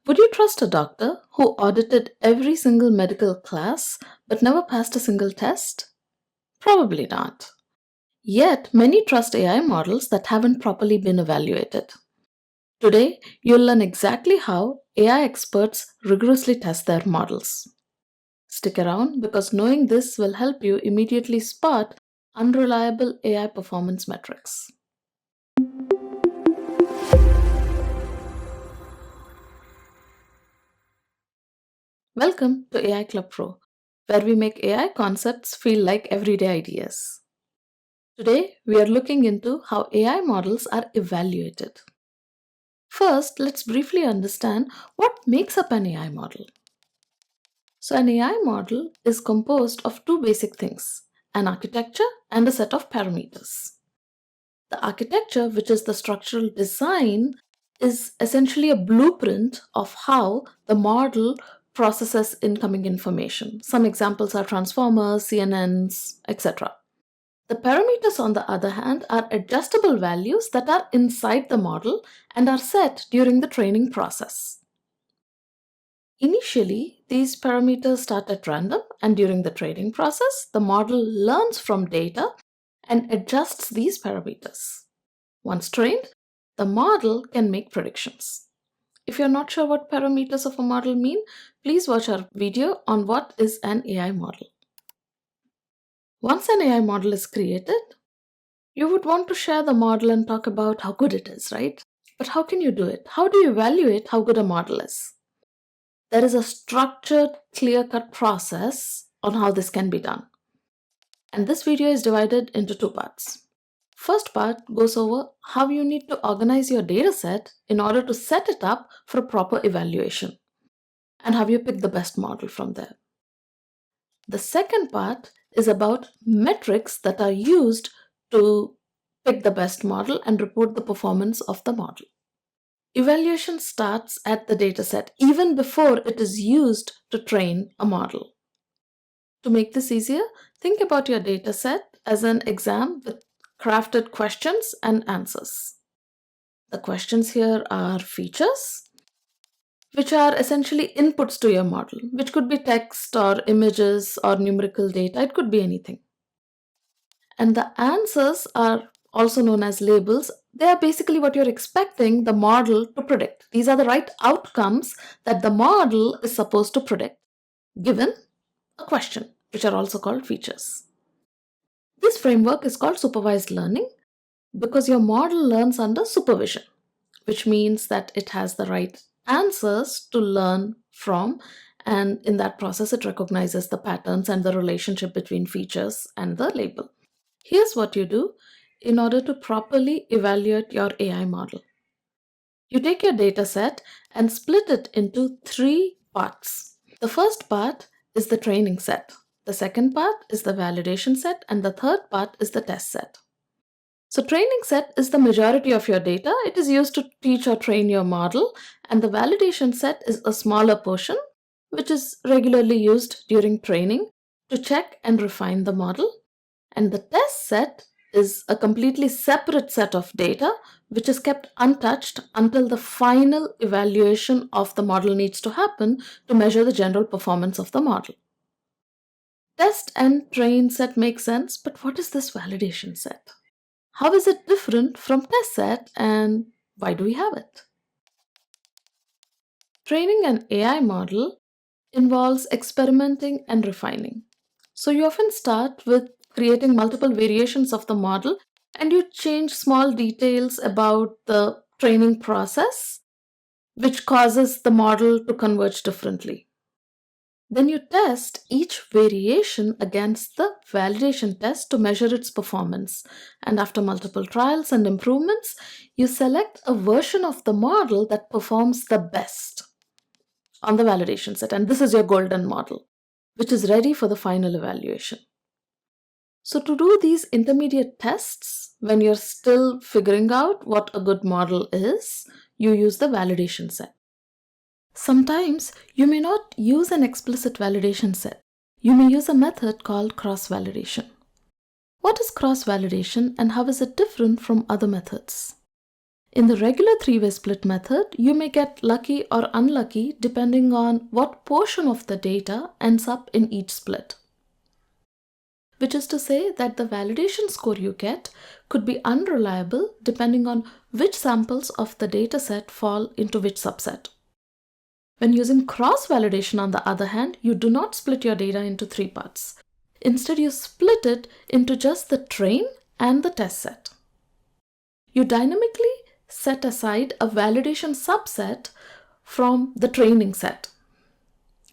Would you trust a doctor who audited every single medical class but never passed a single test? Probably not. Yet, many trust AI models that haven't properly been evaluated. Today, you'll learn exactly how AI experts rigorously test their models. Stick around because knowing this will help you immediately spot unreliable AI performance metrics. Welcome to AI Club Pro, where we make AI concepts feel like everyday ideas. Today, we are looking into how AI models are evaluated. First, let's briefly understand what makes up an AI model. So, an AI model is composed of two basic things: an architecture and a set of parameters. The architecture, which is the structural design, is essentially a blueprint of how the model processes incoming information. Some examples are transformers, CNNs, etc. The parameters, on the other hand, are adjustable values that are inside the model and are set during the training process. Initially, these parameters start at random, and during the training process, the model learns from data and adjusts these parameters. Once trained, the model can make predictions. If you're not sure what parameters of a model mean, please watch our video on what is an AI model. Once an AI model is created, you would want to share the model and talk about how good it is, right? But how can you do it? How do you evaluate how good a model is? There is a structured, clear-cut process on how this can be done. And this video is divided into two parts. First part goes over how you need to organize your dataset in order to set it up for a proper evaluation, and how you pick the best model from there. The second part is about metrics that are used to pick the best model and report the performance of the model. Evaluation starts at the dataset even before it is used to train a model. To make this easier, think about your dataset as an exam with crafted questions and answers. The questions here are features, which are essentially inputs to your model, which could be text or images or numerical data. It could be anything. And the answers are also known as labels. They are basically what you're expecting the model to predict. These are the right outcomes that the model is supposed to predict, given a question, which are also called features. This framework is called supervised learning because your model learns under supervision, which means that it has the right answers to learn from, and in that process, it recognizes the patterns and the relationship between features and the label. Here's what you do in order to properly evaluate your AI model. You take your data set and split it into three parts. The first part is the training set. The second part is the validation set, and the third part is the test set. So training set is the majority of your data. It is used to teach or train your model, and the validation set is a smaller portion, which is regularly used during training to check and refine the model. And the test set is a completely separate set of data, which is kept untouched until the final evaluation of the model needs to happen to measure the general performance of the model. Test and train set make sense, but what is this validation set? How is it different from test set, and why do we have it? Training an AI model involves experimenting and refining. So you often start with creating multiple variations of the model, and you change small details about the training process, which causes the model to converge differently. Then you test each variation against the validation test to measure its performance. And after multiple trials and improvements, you select a version of the model that performs the best on the validation set. And this is your golden model, which is ready for the final evaluation. So to do these intermediate tests, when you're still figuring out what a good model is, you use the validation set. Sometimes you may not use an explicit validation set. You may use a method called cross-validation. What is cross-validation and how is it different from other methods? In the regular three-way split method, you may get lucky or unlucky depending on what portion of the data ends up in each split. Which is to say that the validation score you get could be unreliable depending on which samples of the dataset fall into which subset. When using cross-validation, on the other hand, you do not split your data into three parts. Instead, you split it into just the train and the test set. You dynamically set aside a validation subset from the training set.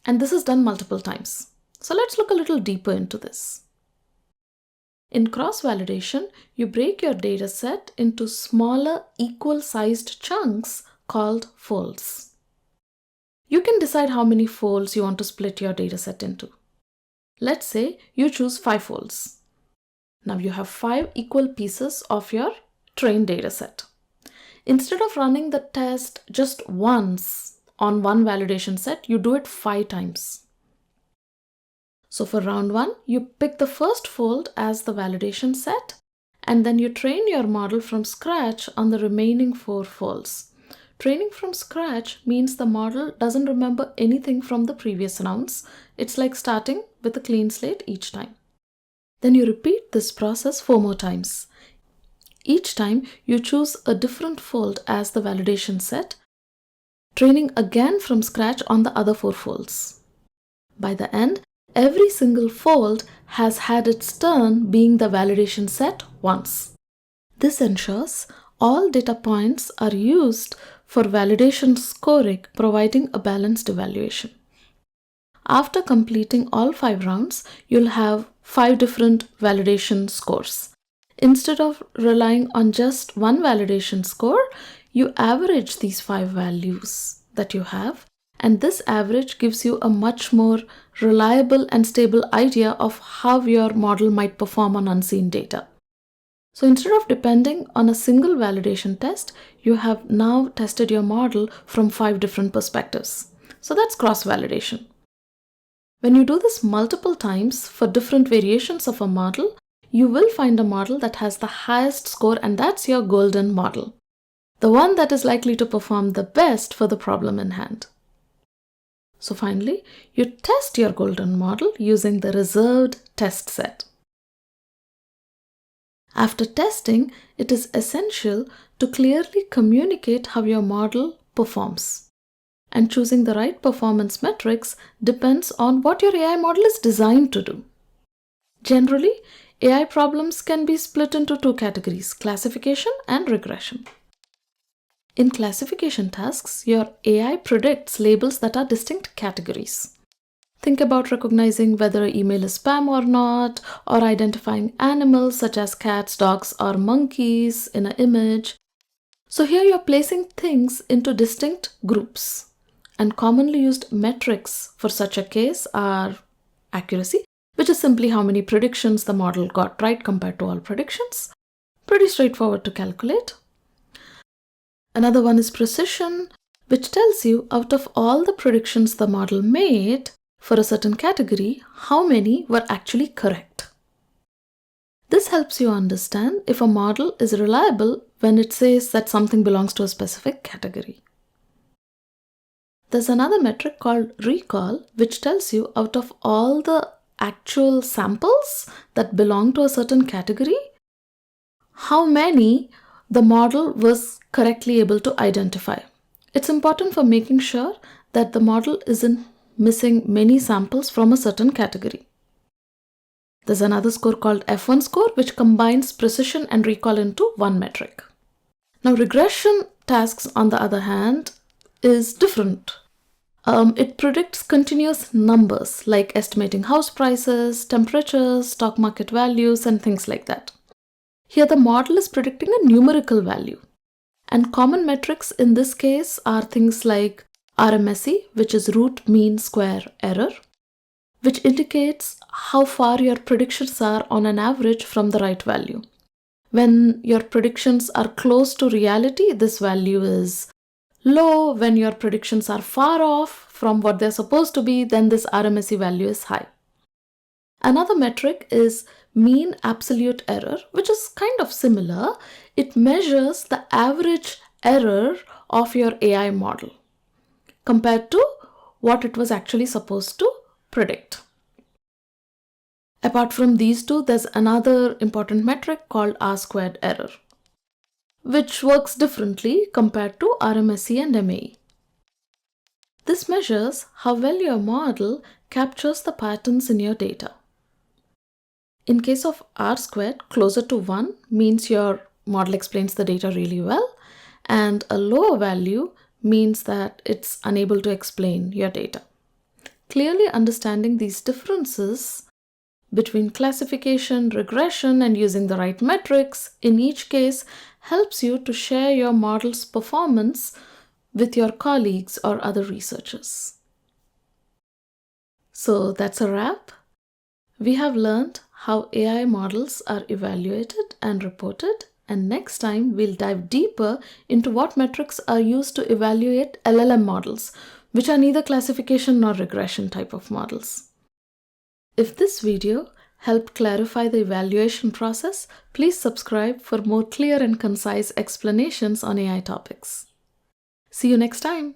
And this is done multiple times. So let's look a little deeper into this. In cross-validation, you break your data set into smaller, equal-sized chunks called folds. You can decide how many folds you want to split your data set into. Let's say you choose 5 folds. Now you have 5 equal pieces of your trained data set. Instead of running the test just once on one validation set, you do it 5 times. So for round 1, you pick the first fold as the validation set, and then you train your model from scratch on the remaining 4 folds. Training from scratch means the model doesn't remember anything from the previous rounds. It's like starting with a clean slate each time. Then you repeat this process 4 more times. Each time you choose a different fold as the validation set, training again from scratch on the other 4 folds. By the end, every single fold has had its turn being the validation set once. This ensures all data points are used for validation scoring, providing a balanced evaluation. After completing all 5 rounds, you'll have 5 different validation scores. Instead of relying on just one validation score, you average these 5 values that you have, and this average gives you a much more reliable and stable idea of how your model might perform on unseen data. So instead of depending on a single validation test, you have now tested your model from 5 different perspectives. So that's cross-validation. When you do this multiple times for different variations of a model, you will find a model that has the highest score, and that's your golden model, the one that is likely to perform the best for the problem in hand. So finally, you test your golden model using the reserved test set. After testing, it is essential to clearly communicate how your model performs. And choosing the right performance metrics depends on what your AI model is designed to do. Generally, AI problems can be split into 2 categories: classification and regression. In classification tasks, your AI predicts labels that are distinct categories. Think about recognizing whether an email is spam or not, or identifying animals such as cats, dogs, or monkeys in an image. So here you're placing things into distinct groups. And commonly used metrics for such a case are accuracy, which is simply how many predictions the model got right compared to all predictions. Pretty straightforward to calculate. Another one is precision, which tells you out of all the predictions the model made for a certain category, how many were actually correct. This helps you understand if a model is reliable when it says that something belongs to a specific category. There's another metric called recall, which tells you out of all the actual samples that belong to a certain category, how many the model was correctly able to identify. It's important for making sure that the model isn't missing many samples from a certain category. There's another score called F1 score, which combines precision and recall into one metric. Now, regression tasks, on the other hand, is different. It predicts continuous numbers like estimating house prices, temperatures, stock market values, and things like that. Here the model is predicting a numerical value. And common metrics in this case are things like RMSE, which is root mean square error, which indicates how far your predictions are on an average from the right value. When your predictions are close to reality, this value is low. When your predictions are far off from what they're supposed to be, then this RMSE value is high. Another metric is mean absolute error, which is kind of similar. It measures the average error of your AI model compared to what it was actually supposed to predict. Apart from these two, there's another important metric called R-squared error, which works differently compared to RMSE and MAE. This measures how well your model captures the patterns in your data. In case of R-squared, closer to 1 means your model explains the data really well, and a lower value means that it's unable to explain your data. Clearly understanding these differences between classification, regression, and using the right metrics in each case helps you to share your model's performance with your colleagues or other researchers. So that's a wrap. We have learned how AI models are evaluated and reported, and next time we'll dive deeper into what metrics are used to evaluate LLM models, which are neither classification nor regression type of models. If this video helped clarify the evaluation process, please subscribe for more clear and concise explanations on AI topics. See you next time.